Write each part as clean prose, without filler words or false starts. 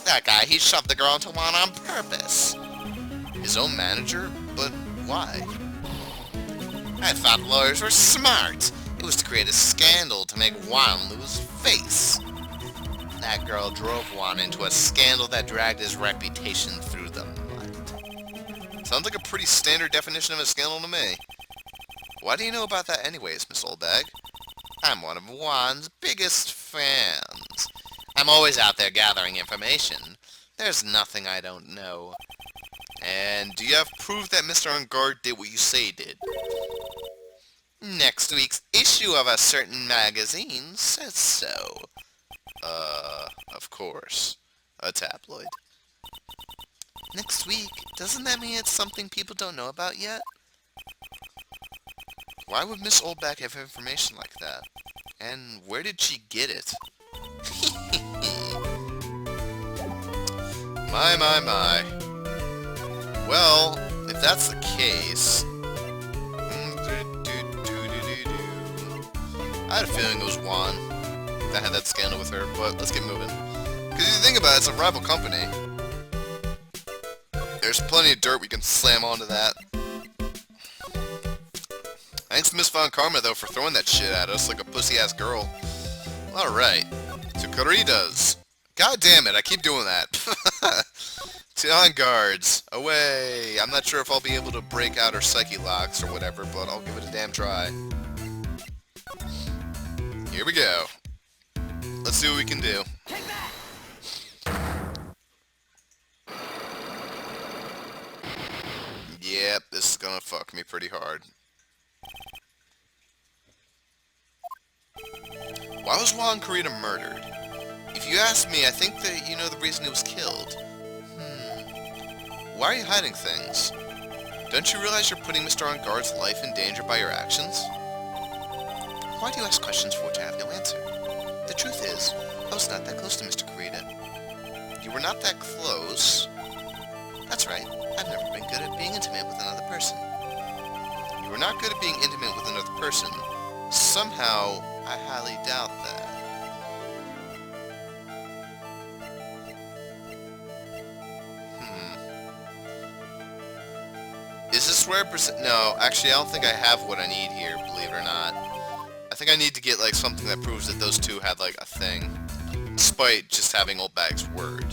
That guy, he shoved the girl into one on purpose. His own manager? But why? I thought lawyers were smart. It was to create a scandal to make Juan lose face. That girl drove Juan into a scandal that dragged his reputation through the mud. Sounds like a pretty standard definition of a scandal to me. Why do you know about that anyways, Miss Oldbag? I'm one of Juan's biggest fans. I'm always out there gathering information. There's nothing I don't know. And do you have proof that Mr. Ungard did what you say he did? Next week's issue of a certain magazine says so. Of course. A tabloid. Next week? Doesn't that mean it's something people don't know about yet? Why would Miss Oldbag have information like that? And where did she get it? My. Well, if that's the case... I had a feeling it was Juan that had that scandal with her, but let's get moving. Because if you think about it, it's a rival company. There's plenty of dirt we can slam onto that. Thanks to Miss Von Karma, though, for throwing that shit at us like a pussy-ass girl. Alright. To corridas. God damn it, I keep doing that. To on guards. Away. I'm not sure if I'll be able to break out her psyche locks or whatever, but I'll give it a damn try. Here we go. Let's see what we can do. Yep, this is gonna fuck me pretty hard. Why was Juan Corrida murdered? If you ask me, I think that you know the reason he was killed. Why are you hiding things? Don't you realize you're putting Mr. Ungard's life in danger by your actions? Why do you ask questions for which I have no answer? The truth is, I was not that close to Mr. Corrida. You were not that close? That's right. I've never been good at being intimate with another person. You were not good at being intimate with another person. Somehow, I highly doubt that. Is this where no, actually I don't think I have what I need here, believe it or not. I think I need to get like something that proves that those two had like a thing. Despite just having Oldbag's word.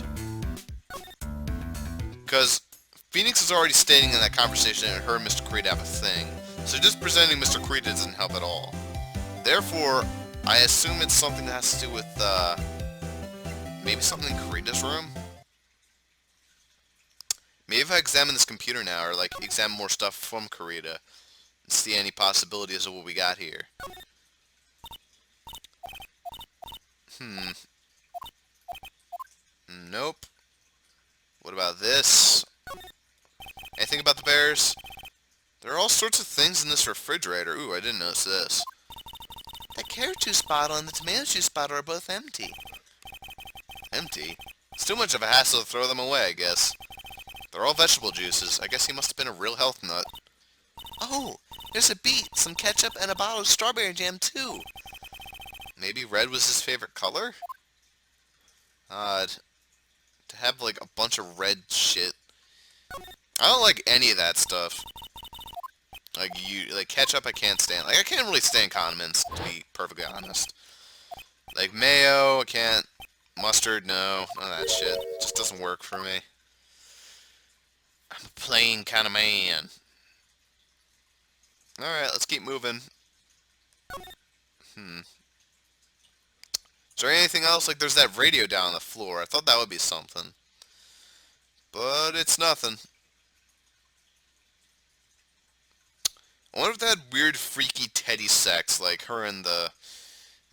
Because Phoenix is already stating in that conversation that her and Mr. Corrida have a thing. So just presenting Mr. Corrida doesn't help at all. Therefore, I assume it's something that has to do with, maybe something in Corrida's room? Maybe if I examine this computer now, or, like, examine more stuff from Corrida, and see any possibilities of what we got here. Nope. What about this? Anything about the bears? There are all sorts of things in this refrigerator. Ooh, I didn't notice this. The carrot juice bottle and the tomato juice bottle are both empty. Empty? It's too much of a hassle to throw them away, I guess. They're all vegetable juices. I guess he must have been a real health nut. Oh, there's a beet, some ketchup, and a bottle of strawberry jam, too. Maybe red was his favorite color? Odd. To have, like, a bunch of red shit. I don't like any of that stuff. Like ketchup I can't stand. Like, I can't really stand condiments, to be perfectly honest. Like, mayo, I can't. Mustard, no. None of that shit. It just doesn't work for me. I'm a plain kind of man. Alright, let's keep moving. Is there anything else? Like, there's that radio down on the floor. I thought that would be something. But it's nothing. I wonder if that weird, freaky Teddy sex, like her and the...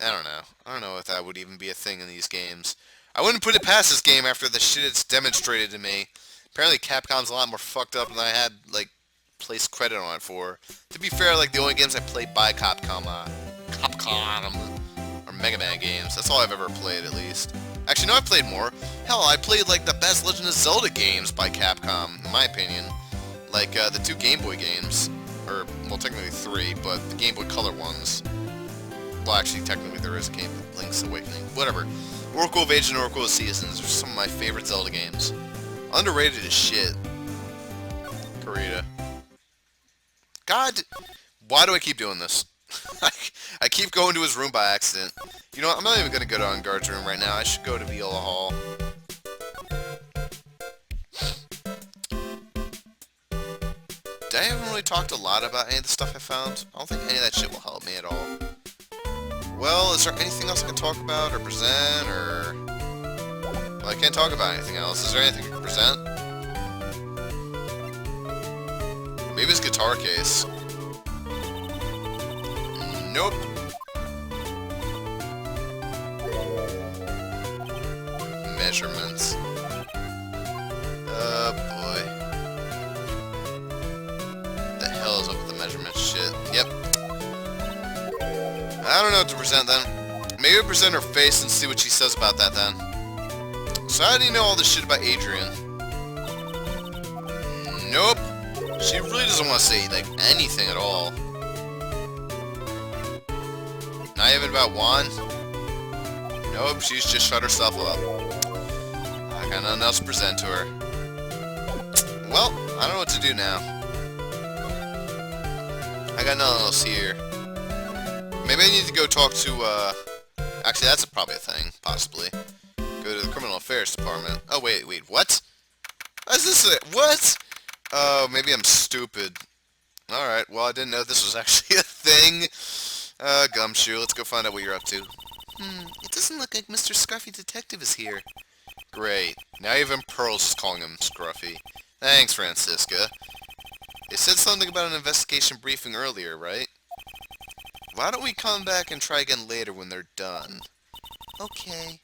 I don't know. I don't know if that would even be a thing in these games. I wouldn't put it past this game after the shit it's demonstrated to me. Apparently Capcom's a lot more fucked up than I had, like, placed credit on it for. To be fair, like, the only games I played by Capcom, or Mega Man games. That's all I've ever played, at least. Actually, no, I've played more. Hell, I played, like, the best Legend of Zelda games by Capcom, in my opinion. Like, the 2 Game Boy games. Or, well, technically 3, but the Game Boy Color ones. Well, actually, technically there is a game, Link's Awakening. Whatever. Oracle of Age and Oracle of Seasons are some of my favorite Zelda games. Underrated as shit. Karita. God, why do I keep doing this? I keep going to his room by accident. You know what, I'm not even gonna go to Unguard's room right now. I should go to Viola Hall. I haven't really talked a lot about any of the stuff I found. I don't think any of that shit will help me at all. Well, is there anything else I can talk about or present, or... Well, I can't talk about anything else. Is there anything I can present? Maybe his guitar case. Nope. Measurements. Boy. The hell is up with the measurement shit? Yep. I don't know what to present then. Maybe I'll present her face and see what she says about that then. So how do you know all this shit about Adrian? Nope. She really doesn't want to say, like, anything at all. Not even about Juan? Nope, she's just shut herself up. I got nothing else to present to her. Well, I don't know what to do now. I got nothing else here. Maybe I need to go talk to, actually, that's probably a thing, possibly. Go to the Criminal Affairs Department. Oh, wait, what? Is this what? Oh, maybe I'm stupid. Alright, well, I didn't know this was actually a thing. Gumshoe, let's go find out what you're up to. It doesn't look like Mr. Scruffy Detective is here. Great. Now even Pearl's is calling him Scruffy. Thanks, Francisca. They said something about an investigation briefing earlier, right? Why don't we come back and try again later when they're done? Okay.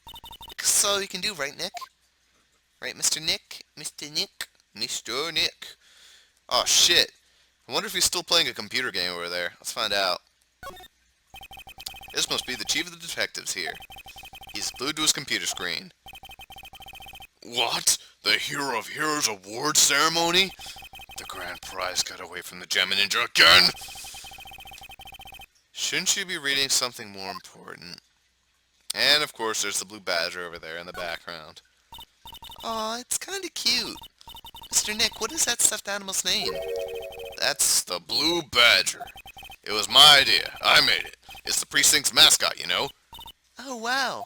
That's all you can do, right, Nick? Right, Mr. Nick? Mr. Nick? Mr. Nick. Oh, shit. I wonder if he's still playing a computer game over there. Let's find out. This must be the chief of the detectives here. He's glued to his computer screen. What? The Hero of Heroes award ceremony? The grand prize got away from the Gem Ninja again? Shouldn't you be reading something more important? And, of course, there's the blue badger over there in the background. Aw, it's kinda cute. Mr. Nick, what is that stuffed animal's name? That's the blue badger. It was my idea. I made it. It's the precinct's mascot, you know? Oh, wow.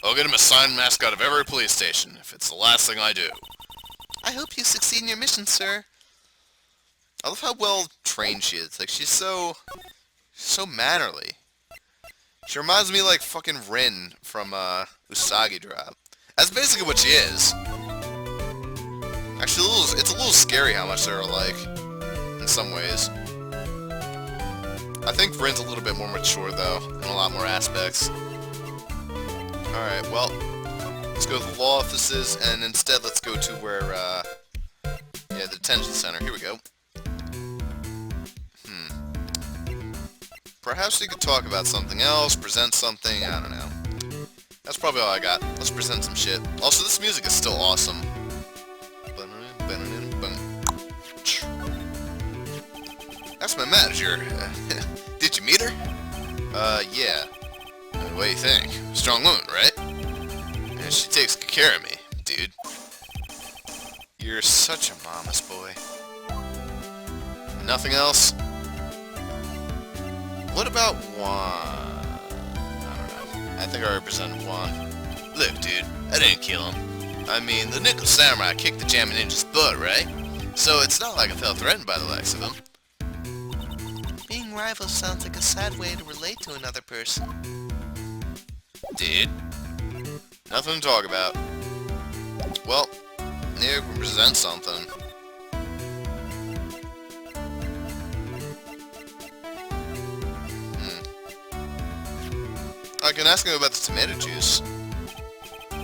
I'll get him a signed mascot of every police station, if it's the last thing I do. I hope you succeed in your mission, sir. I love how well trained she is. Like, she's so mannerly. She reminds me like fucking Rin from, Usagi Drop. That's basically what she is. Actually, it's a little scary how much they're alike, in some ways. I think Rin's a little bit more mature, though, in a lot more aspects. Alright, well, let's go to the law offices, and instead let's go to where, yeah, the detention center. Here we go. Perhaps we could talk about something else, present something, I don't know. That's probably all I got. Let's present some shit. Also, this music is still awesome. That's my manager. Did you meet her? Yeah. What do you think? Strong woman, right? Yeah, she takes good care of me, dude. You're such a mama's boy. Nothing else? What about Juan? I don't know. I think I represent Juan. Look, dude, I didn't kill him. I mean, the Nickel Samurai kicked the Jammin' Ninja's butt, right? So it's not like I felt threatened by the likes of him. Being rivals sounds like a sad way to relate to another person. Dude. Nothing to talk about. Well, you can present something. I can ask him about the tomato juice.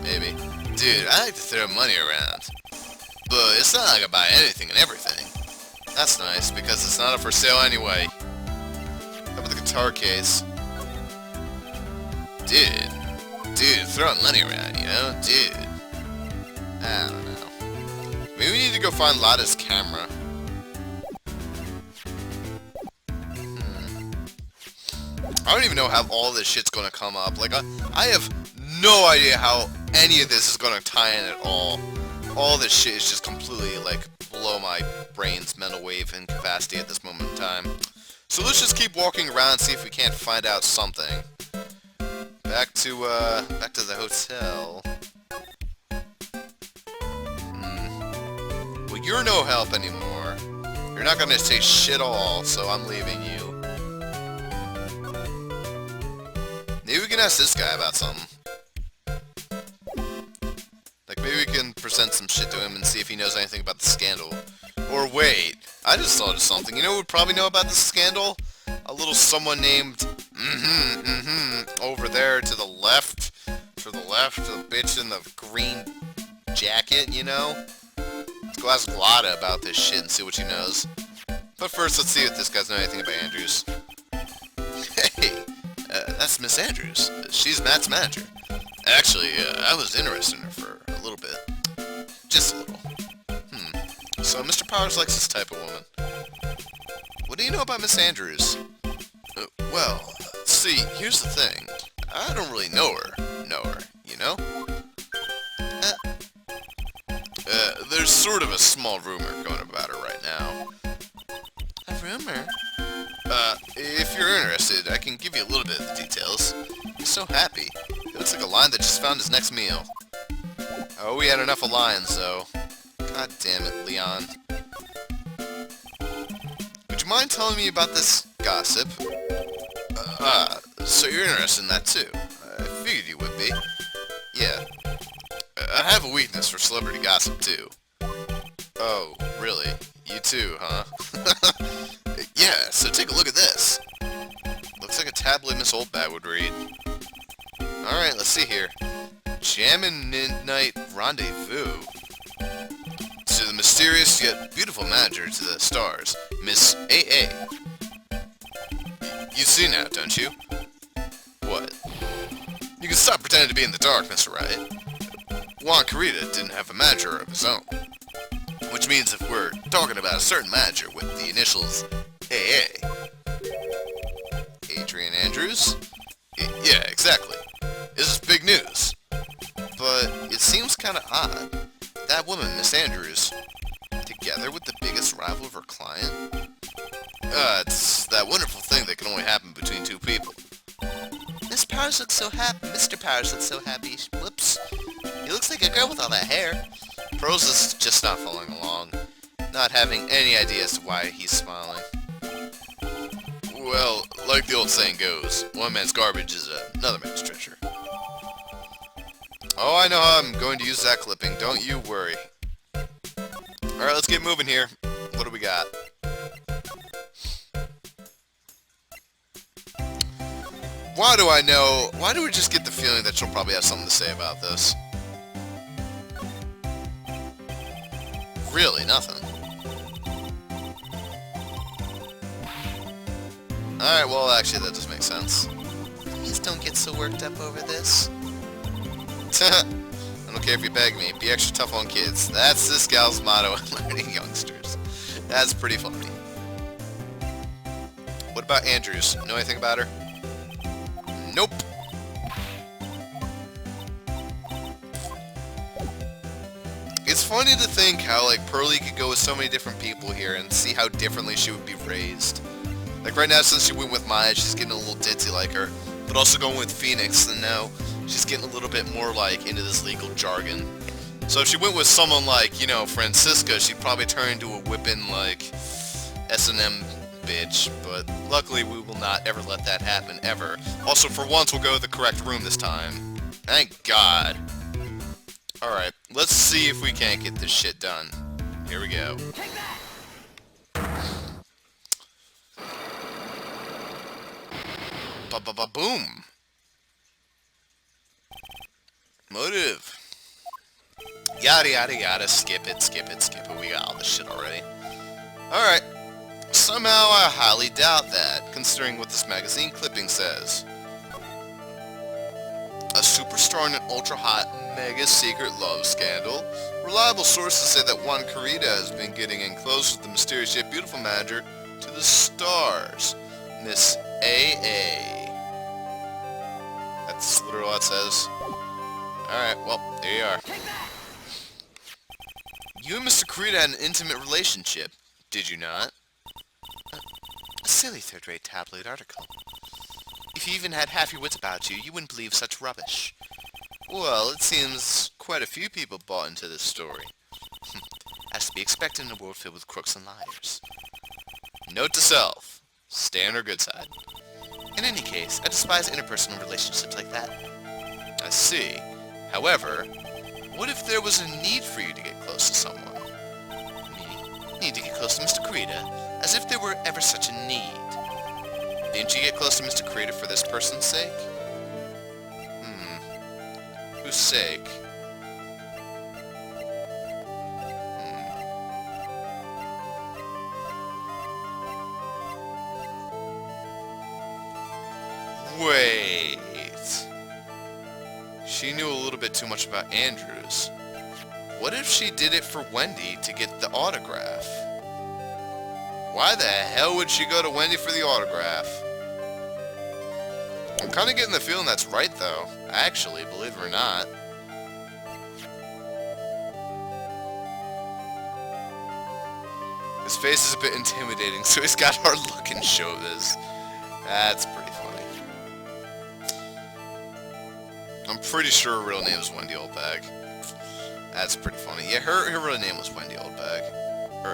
Maybe. Dude, I like to throw money around. But it's not like I buy anything and everything. That's nice, because it's not up for sale anyway. How about the guitar case? Dude, throwing money around, you know? Dude. I don't know. Maybe we need to go find Lada's camera. I don't even know how all this shit's gonna come up. Like, I have no idea how any of this is gonna tie in at all. All this shit is just completely, like, below my brain's mental wave incapacity at this moment in time. So let's just keep walking around and see if we can't find out something. Back to the hotel. Well, you're no help anymore. You're not gonna say shit all, so I'm leaving you. Maybe we can ask this guy about something. Like, maybe we can present some shit to him and see if he knows anything about the scandal. Or wait, I just thought of something. You know who would probably know about the scandal? A little someone named over there to the left. To the left, the bitch in the green jacket, you know? Let's go ask Lotta about this shit and see what she knows. But first, let's see if this guy's know anything about Andrews. Hey, that's Miss Andrews. She's Matt's manager. Actually, I was interested in her for a little bit. Just a little. So Mr. Powers likes this type of woman. What do you know about Miss Andrews? Well, see, here's the thing. I don't really know her, you know? There's sort of a small rumor going about her right now. A rumor? If you're interested, I can give you a little bit of the details. He's so happy. He looks like a lion that just found his next meal. Oh, we had enough of lions, though. God damn it, Leon. Would you mind telling me about this gossip? So you're interested in that, too. I figured you would be. Yeah. I have a weakness for celebrity gossip, too. Oh, really? You too, huh? Yeah, so take a look at this. Looks like a tabloid Miss Oldbat would read. Alright, let's see here. Jammin' Midnight Rendezvous. To the mysterious yet beautiful manager to the stars, Miss A.A. You see now, don't you? What? You can stop pretending to be in the dark, Mr. Wright. Juan Carita didn't have a manager of his own. Which means if we're talking about a certain manager with the initials AA. Adrian Andrews? Yeah, exactly. This is big news. But it seems kinda odd. That woman, Miss Andrews, together with the biggest rival of her client? It's that wonderful thing that can only happen between two people. Miss Powers looks so happy. Mr. Powers looks so happy. Whoops. He looks like a girl with all that hair. Prose is just not following along, not having any idea as to why he's smiling. Well, like the old saying goes, one man's garbage is another man's treasure. Oh, I know how I'm going to use that clipping, don't you worry. Alright, let's get moving here. What do we got? Why do I know? Why do we just get the feeling that she'll probably have something to say about this? Really, nothing. Alright, well, actually, that does make sense. Please don't get so worked up over this. I don't care if you beg me. Be extra tough on kids. That's this gal's motto in learning youngsters. That's pretty funny. What about Andrews? Know anything about her? Nope. It's funny to think how, like, Pearly could go with so many different people here and see how differently she would be raised. Like, right now, since she went with Maya, she's getting a little ditzy like her. But also going with Phoenix, and now she's getting a little bit more, like, into this legal jargon. So if she went with someone like, you know, Francisca, she'd probably turn into a whipping, like, S&M bitch. But luckily, we will not ever let that happen, ever. Also, for once, we'll go to the correct room this time. Thank God. Alright, let's see if we can't get this shit done. Here we go. Ba-ba-ba-boom! Motive. Yada yada yada, skip it, skip it, skip it. We got all this shit already. Alright. Somehow I highly doubt that, considering what this magazine clipping says. A superstar in an ultra-hot, mega-secret love scandal. Reliable sources say that Juan Carita has been getting in close with the mysterious yet beautiful manager to the stars, Miss A.A. That's literally what it says. Alright, well, there you are. You and Mr. Kurita had an intimate relationship, did you not? A silly third-rate tabloid article. If you even had half your wits about you, you wouldn't believe such rubbish. Well, it seems quite a few people bought into this story. As to be expected in a world filled with crooks and liars. Note to self. Stay on our good side. In any case, I despise interpersonal relationships like that. I see. However, what if there was a need for you to get close to someone? Me? Need to get close to Mr. Kurita? As if there were ever such a need. Didn't you get close to Mr. Kurita for this person's sake? Whose sake? Wait. She knew a little bit too much about Andrews. What if she did it for Wendy to get the autograph? Why the hell would she go to Wendy for the autograph? I'm kind of getting the feeling that's right, though. Actually, believe it or not. His face is a bit intimidating, so he's got hard look and shoulders. That's pretty funny. I'm pretty sure her real name is Wendy Oldbag. That's pretty funny. Yeah, her real name was Wendy Oldbag.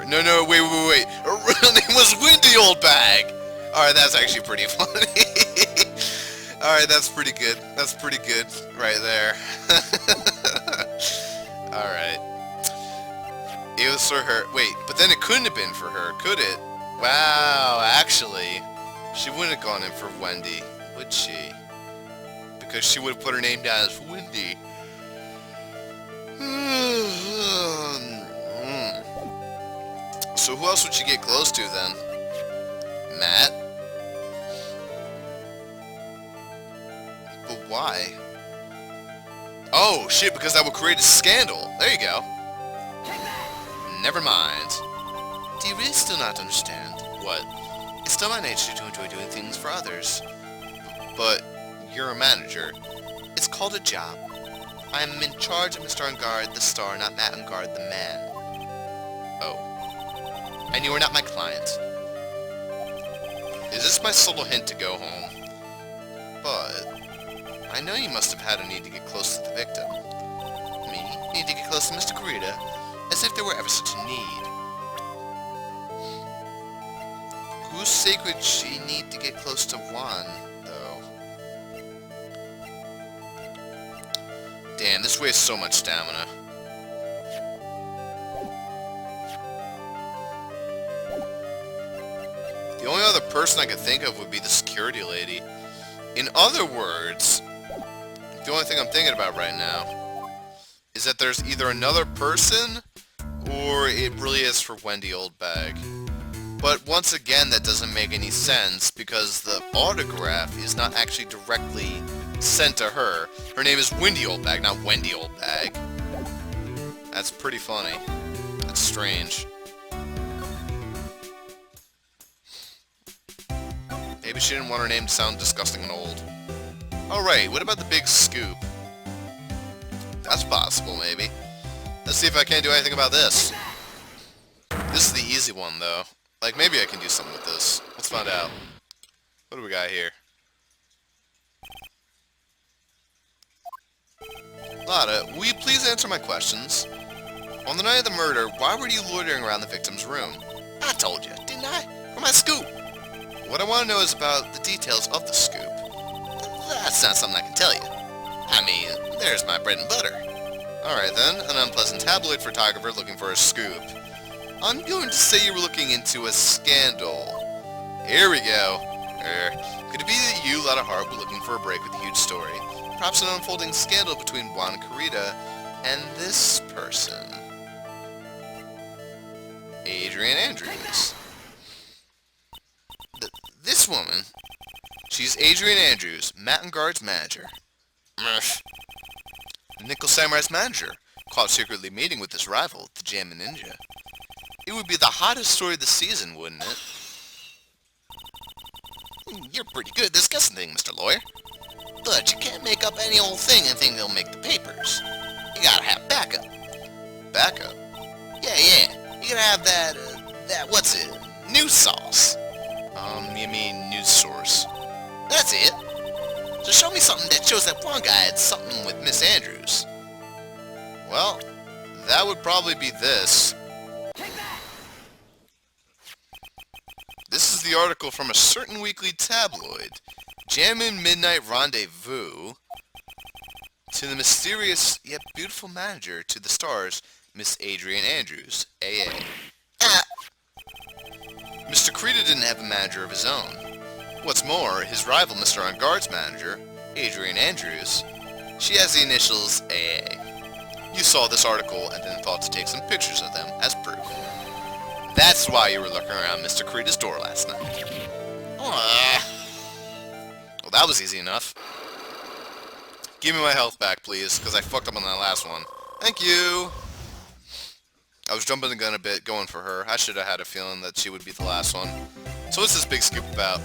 No, wait. Her real name was Wendy Oldbag! Alright, that's actually pretty funny. Alright, that's pretty good. That's pretty good right there. Alright. It was for her. Wait, but then it couldn't have been for her, could it? Wow, actually, she wouldn't have gone in for Wendy, would she? Because she would have put her name down as Wendy. So who else would she get close to then? Matt? But why? Oh, shit, because that would create a scandal. There you go. Never mind. Do you really still not understand? What? It's still my nature to enjoy doing things for others. But you're a manager. It's called a job. I am in charge of Mr. Ungard, the star, not Matt Ungard, the man. Oh. And you are not my client. Is this my subtle hint to go home? But I know you must have had a need to get close to the victim. Me? Need to get close to Mr. Kurita? As if there were ever such a need. Whose sake would she need to get close to Juan, though? Damn, this wastes so much stamina. The only other person I could think of would be the security lady. In other words, the only thing I'm thinking about right now is that there's either another person or it really is for Wendy Oldbag. But once again, that doesn't make any sense because the autograph is not actually directly sent to her. Her name is Wendy Oldbag, not Wendy Oldbag. That's pretty funny. That's strange. Maybe she didn't want her name to sound disgusting and old. Alright, what about the big scoop? That's possible, maybe. Let's see if I can't do anything about this. This is the easy one, though. Like, maybe I can do something with this. Let's find out. What do we got here? Lotta, will you please answer my questions? On the night of the murder, why were you loitering around the victim's room? I told you, didn't I? For my scoop. What I want to know is about the details of the scoop. That's not something I can tell you. I mean, there's my bread and butter. Alright then, an unpleasant tabloid photographer looking for a scoop. I'm going to say you were looking into a scandal. Here we go. Could it be that you, Lotta Hart, were looking for a break with a huge story? Perhaps an unfolding scandal between Juan Kurita and this person. Adrian Andrews. This woman, she's Adrian Andrews, Matt Ungard's manager. Nickel Samurai's manager, caught secretly meeting with his rival, the Jammin' Ninja. It would be the hottest story of the season, wouldn't it? You're pretty good at this guessing thing, Mr. Lawyer. But you can't make up any old thing and think they'll make the papers. You gotta have backup. Backup? Yeah. You gotta have what's it? News sauce. You mean news source? That's it. So show me something that shows that one guy had something with Miss Andrews. Well, that would probably be this. This is the article from a certain weekly tabloid. Jammin' Midnight Rendezvous to the mysterious yet beautiful manager to the stars, Miss Adrian Andrews, A.A. Mr. Krita didn't have a manager of his own. What's more, his rival, Mr. On Guard's manager, Adrian Andrews, she has the initials A.A. You saw this article and then thought to take some pictures of them as proof. That's why you were looking around Mr. Krita's door last night. Well, that was easy enough. Give me my health back, please, because I fucked up on that last one. Thank you! I was jumping the gun a bit, going for her. I should have had a feeling that she would be the last one. So what's this big scoop about?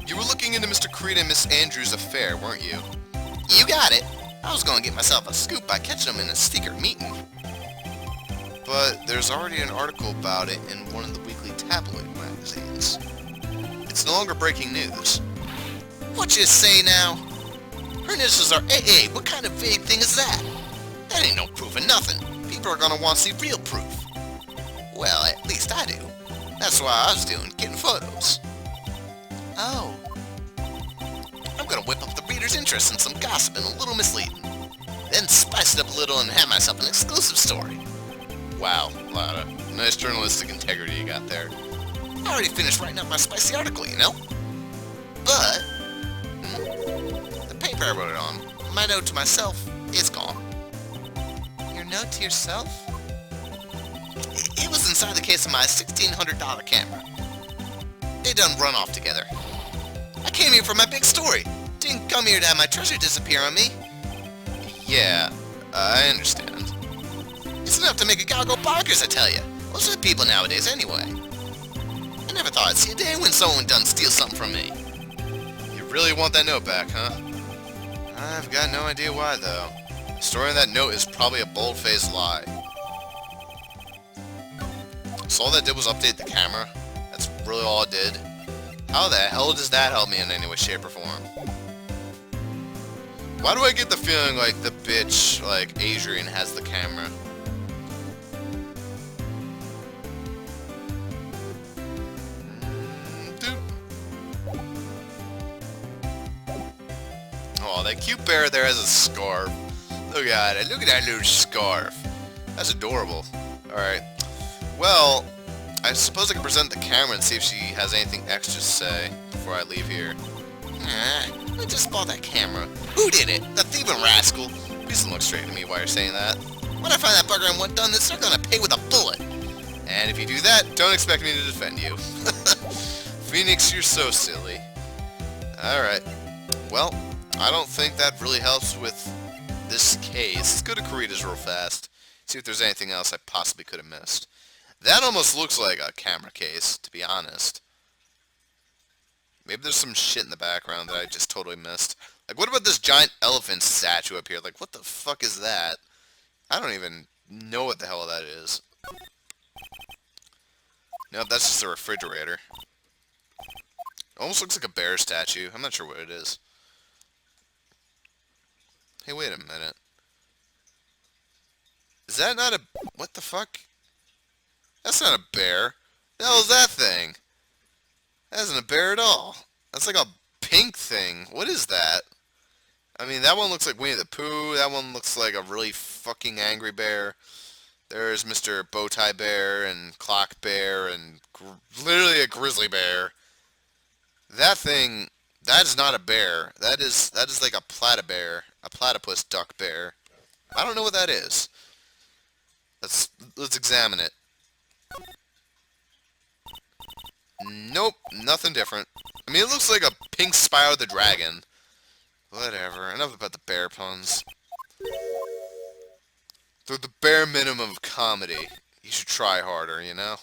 You were looking into Mr. Krita and Miss Andrews' affair, weren't you? You got it! I was going to get myself a scoop by catching them in a secret meeting. But there's already an article about it in one of the weekly tabloid magazines. It's no longer breaking news. What you say now? Her initials are AA. What kind of vague thing is that? That ain't no proof of nothing. People are gonna want to see real proof. Well, at least I do. That's what I was doing, getting photos. Oh. I'm gonna whip up the reader's interest in some gossip and a little misleading. Then spice it up a little and have myself an exclusive story. Wow, Lada. Nice journalistic integrity you got there. I already finished writing up my spicy article, you know? But the paper I wrote it on, my note to myself, is gone. Your note to yourself? It was inside the case of my $1,600 camera. They done run off together. I came here for my big story. Didn't come here to have my treasure disappear on me. Yeah, I understand. It's enough to make a guy go bonkers, I tell you. What's with people nowadays, anyway? I never thought I'd see a day when someone done steal something from me. You really want that note back, huh? I've got no idea why, though. The story in that note is probably a bold-faced lie. So all that did was update the camera? That's really all it did? How the hell does that help me in any way, shape, or form? Why do I get the feeling like the bitch, like Adrian, has the camera? Oh, that cute bear there has a scarf. Look at it. Look at that little scarf. That's adorable. Alright. Well, I suppose I can present the camera and see if she has anything extra to say before I leave here. I just bought that camera. Who did it? The thieving rascal. Please don't look straight at me while you're saying that. When I find that bugger and want done this, they're gonna pay with a bullet. And if you do that, don't expect me to defend you. Phoenix, you're so silly. Alright. Well, I don't think that really helps with this case. Let's go to Krita's real fast. See if there's anything else I possibly could have missed. That almost looks like a camera case, to be honest. Maybe there's some shit in the background that I just totally missed. Like, what about this giant elephant statue up here? Like, what the fuck is that? I don't even know what the hell that is. Nope, that's just a refrigerator. Almost looks like a bear statue. I'm not sure what it is. Hey, wait a minute. Is that not a... What the fuck? That's not a bear. The hell is that thing? That isn't a bear at all. That's like a pink thing. What is that? I mean, that one looks like Winnie the Pooh. That one looks like a really fucking angry bear. There's Mr. Bowtie Bear and Clock Bear and literally a grizzly bear. That thing, that is not a bear. That is like a platybear, a platypus duck bear. I don't know what that is. Let's examine it. Nope, nothing different. I mean, it looks like a pink Spyro the Dragon. Whatever, enough about the bear puns. They're the bare minimum of comedy. You should try harder, you know?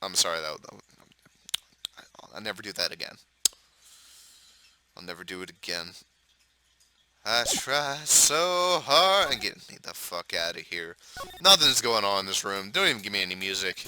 I'm sorry, I'll never do that again. I'll never do it again. I try so hard and get me the fuck out of here. Nothing's going on in this room. Don't even give me any music.